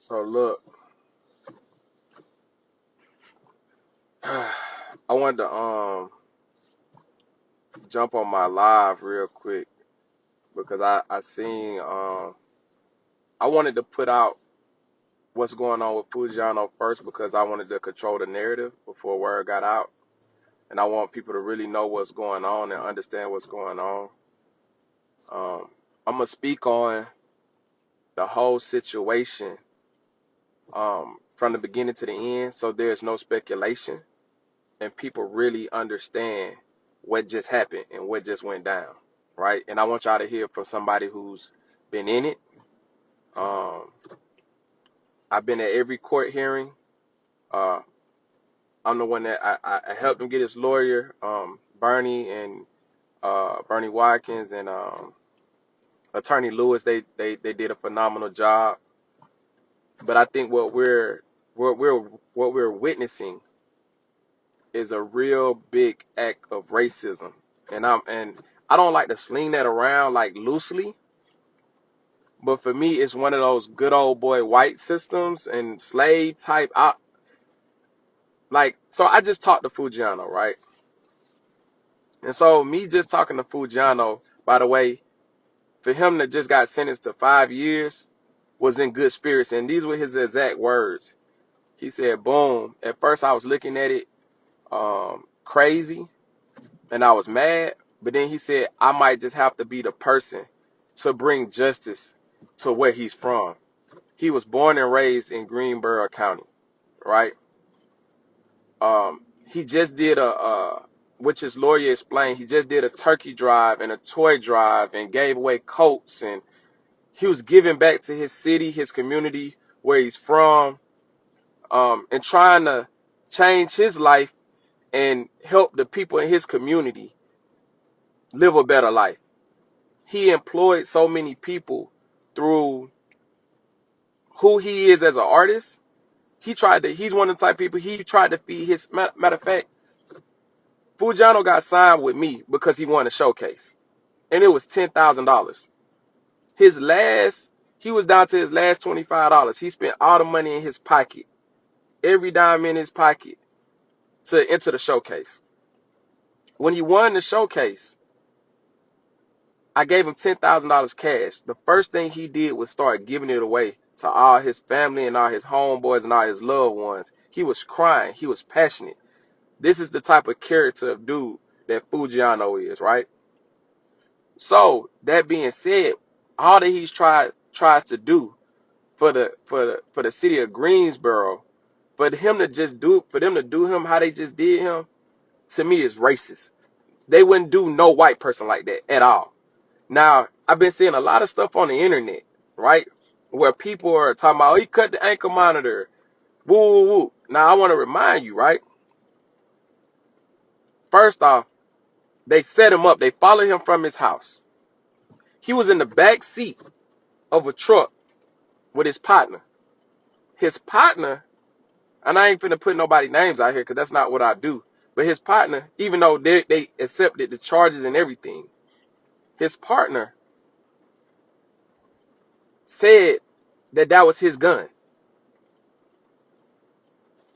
So look, I wanted to jump on my live real quick because I seen I wanted to put out what's going on with Foogiano first because I wanted to control the narrative before word got out, and I want people to really know what's going on and understand what's going on. I'm gonna speak on the whole situation from the beginning to the end, so there's no speculation and people really understand what just happened and what just went down, right? And I want y'all to hear from somebody who's been in it. I've been at every court hearing. I'm the one that I helped him get his lawyer, Bernie and Bernie Watkins and Attorney Lewis. They did a phenomenal job. But I think what we're witnessing is a real big act of racism, and I don't like to sling that around like loosely, but for me it's one of those good old boy white systems and slave type. So I just talked to Foogiano, right? And so me just talking to Foogiano, by the way, for him to just got sentenced to 5 years was in good spirits, and these were his exact words. He said, "Boom, at first I was looking at it crazy and I was mad, but then he said I might just have to be the person to bring justice to where he's from." He was born and raised in Greensboro County, right? He just did which his lawyer explained, he just did a turkey drive and a toy drive and gave away coats, and he was giving back to his city, his community, where he's from, and trying to change his life and help the people in his community live a better life. He employed so many people through who he is as an artist. He's one of the type of people, he tried to feed his, matter of fact, Foogiano got signed with me because he won a showcase. And it was $10,000. He was down to his last $25. He spent all the money in his pocket, every dime in his pocket, to enter the showcase. When he won the showcase, I gave him $10,000 cash. The first thing he did was start giving it away to all his family and all his homeboys and all his loved ones. He was crying. He was passionate. This is the type of character of dude that Foogiano is, right? So that being said, all that he's tries to do for the city of Greensboro, for them to do him how they just did him, to me is racist. They wouldn't do no white person like that at all. Now, I've been seeing a lot of stuff on the internet, right, where people are talking about, oh, he cut the ankle monitor, woo, woo, woo. Now, I want to remind you, right, first off, they set him up. They followed him from his house. He was in the back seat of a truck with his partner. His partner, and I ain't finna put nobody's names out here because that's not what I do, but his partner, even though they accepted the charges and everything, his partner said that was his gun.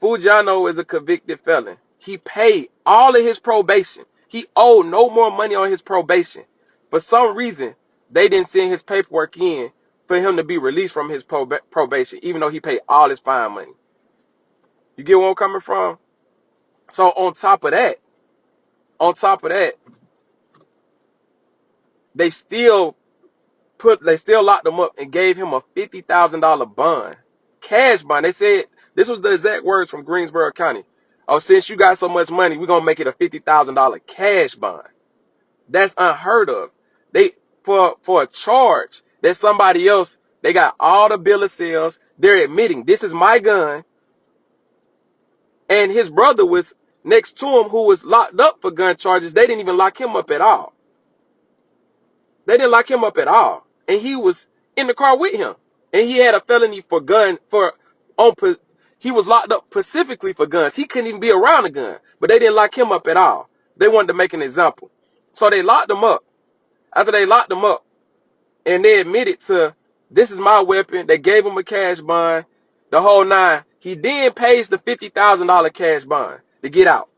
Foogiano is a convicted felon. He paid all of his probation. He owed no more money on his probation. For some reason, they didn't send his paperwork in for him to be released from his probation, even though he paid all his fine money. You get where I'm coming from? So on top of that, they still locked him up and gave him a $50,000 bond, cash bond. They said, this was the exact words from Greensboro County. Oh, since you got so much money, we're gonna make it a $50,000 cash bond. That's unheard of. They for a charge that somebody else, they got all the bill of sales. They're admitting this is my gun, and his brother was next to him who was locked up for gun charges. They didn't even lock him up at all. And he was in the car with him. And he had a felony for he was locked up specifically for guns. He couldn't even be around a gun, but they didn't lock him up at all. They wanted to make an example. So they locked him up. After they locked him up and they admitted to, this is my weapon, they gave him a cash bond, the whole nine. He then pays the $50,000 cash bond to get out.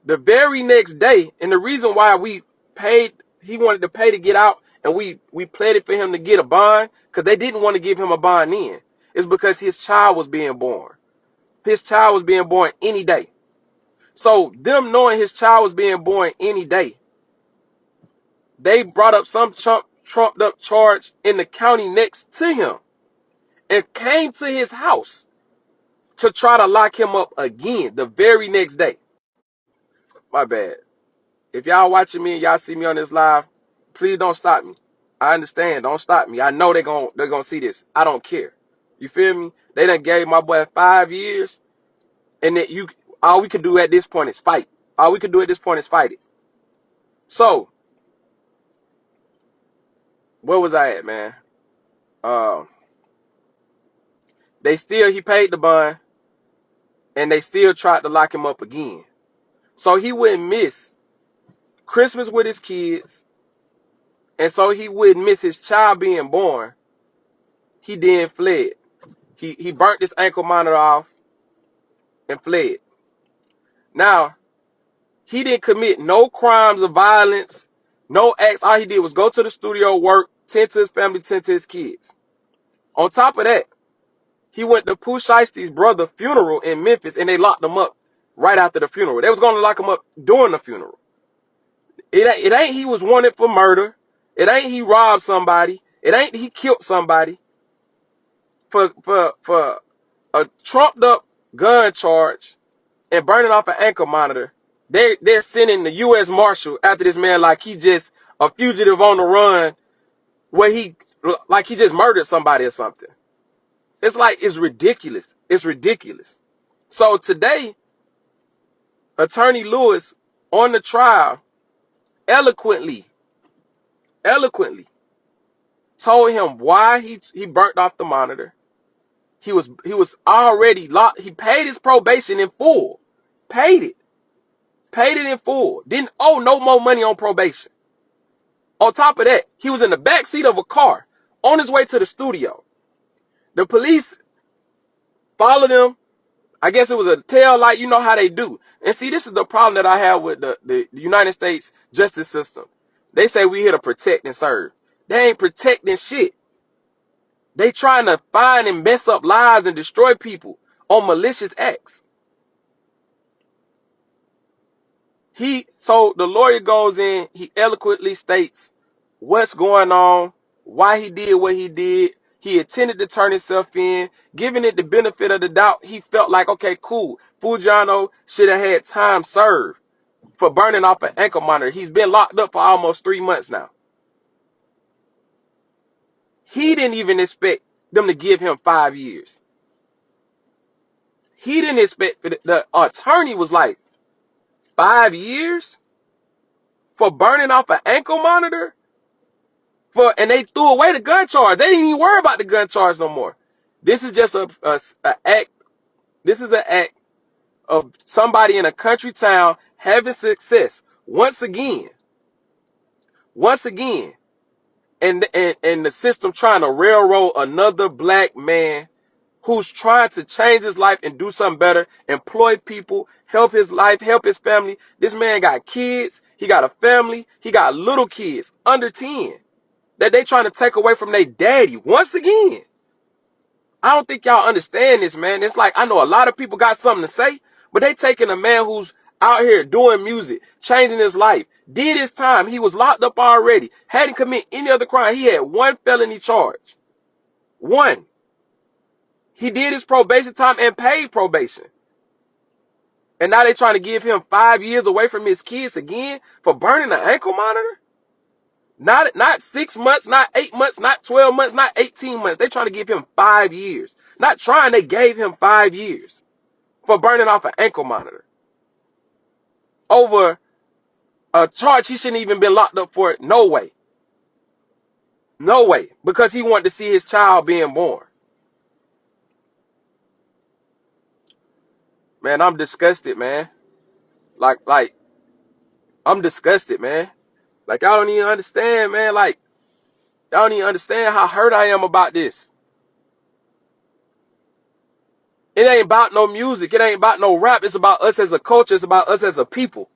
The very next day, and the reason why we paid, he wanted to pay to get out, and we pleaded for him to get a bond, because they didn't want to give him a bond then, is because his child was being born. His child was being born any day. So them knowing his child was being born any day, they brought up some trumped up charge in the county next to him and came to his house to try to lock him up again the very next day. My bad. If y'all watching me and y'all see me on this live, please don't stop me. I understand. Don't stop me. I know they're gonna see this. I don't care. You feel me? They done gave my boy 5 years, and that all we could do at this point is fight. All we could do at this point is fight it. So, where was I at, man? He paid the bond, and they still tried to lock him up again. So he wouldn't miss Christmas with his kids, and so he wouldn't miss his child being born. He then fled. He burnt this ankle monitor off and fled. Now, he didn't commit no crimes of violence, no acts. All he did was go to the studio, work, tend to his family, tend to his kids. On top of that, he went to Pooh Shiesty's brother's funeral in Memphis, and they locked him up right after the funeral. They was going to lock him up during the funeral. It ain't he was wanted for murder. It ain't he robbed somebody. It ain't he killed somebody for a trumped up gun charge and burning off an ankle monitor. They're sending the U.S. Marshal after this man like he just a fugitive on the run, where he just murdered somebody or something. It's ridiculous. It's ridiculous. So today, Attorney Lewis on the trial eloquently told him why he burnt off the monitor. He was already locked. He paid his probation in full. Paid it in full. Didn't owe no more money on probation. On top of that, he was in the back seat of a car on his way to the studio. The police followed him. I guess it was a tail light. You know how they do. And see, this is the problem that I have with the United States justice system. They say we here to protect and serve. They ain't protecting shit. They trying to find and mess up lives and destroy people on malicious acts. So the lawyer goes in, he eloquently states what's going on, why he did what he did. He intended to turn himself in, giving it the benefit of the doubt. He felt like, okay, cool. Foogiano should have had time served for burning off an ankle monitor. He's been locked up for almost 3 months now. He didn't even expect them to give him 5 years. He didn't expect, the attorney was like, 5 years for burning off an ankle monitor? And they threw away the gun charge. They didn't even worry about the gun charge no more. This is just a act. This is an act of somebody in a country town having success once again, and the system trying to railroad another black man who's trying to change his life and do something better, employ people, help his life, help his family. This man got kids. He got a family. He got little kids under 10 that they trying to take away from their daddy once again. I don't think y'all understand this, man. It's like, I know a lot of people got something to say, but they taking a man who's out here doing music, changing his life, did his time. He was locked up already, hadn't committed any other crime. He had one felony charge. One. He did his probation time and paid probation. And now they trying to give him 5 years away from his kids again for burning an ankle monitor? Not 6 months, not 8 months, not 12 months, not 18 months. They trying to give him 5 years. Not trying, they gave him 5 years for burning off an ankle monitor. Over a charge he shouldn't even been locked up for. No way. No way. Because he wanted to see his child being born. Man, I'm disgusted, man. Like, I'm disgusted, man. Like, y'all don't even understand, man. Like, y'all don't even understand how hurt I am about this. It ain't about no music. It ain't about no rap. It's about us as a culture. It's about us as a people.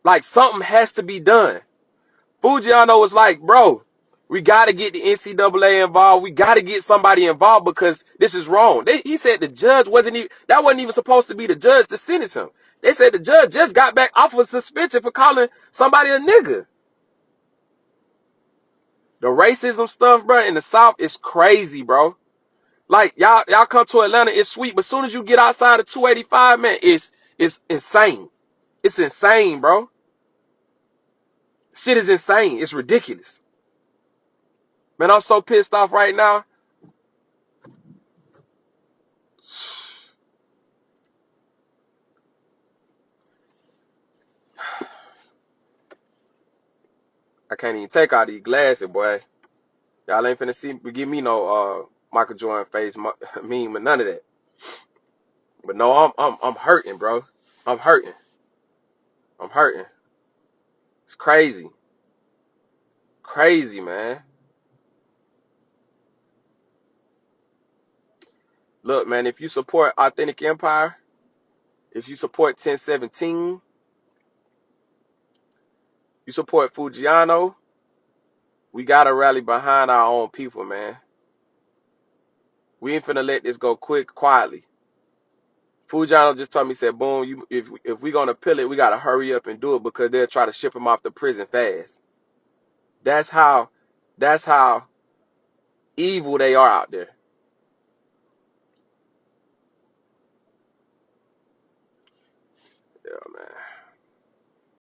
Like, something has to be done. Foogiano was like, bro, we got to get the NCAA involved. We got to get somebody involved because this is wrong. He said the judge wasn't even supposed to be the judge to sentence him. They said the judge just got back off of suspension for calling somebody a nigga. The racism stuff, bro, in the South is crazy, bro. Like, y'all come to Atlanta, it's sweet, but as soon as you get outside of 285, man, it's insane. It's insane, bro. Shit is insane. It's ridiculous. Man, I'm so pissed off right now. I can't even take out these glasses, boy. Y'all ain't finna give me no Michael Jordan face meme or none of that. But no, I'm hurting, bro. I'm hurting. I'm hurting. It's crazy. Crazy, man. Look, man, if you support Authentic Empire, if you support 1017, you support Foogiano, we gotta rally behind our own people, man. We ain't finna let this go quietly. Foogiano just told me, said, Boom, if we gonna appeal it, we gotta hurry up and do it because they'll try to ship him off to prison fast. That's how evil they are out there. Yeah, man.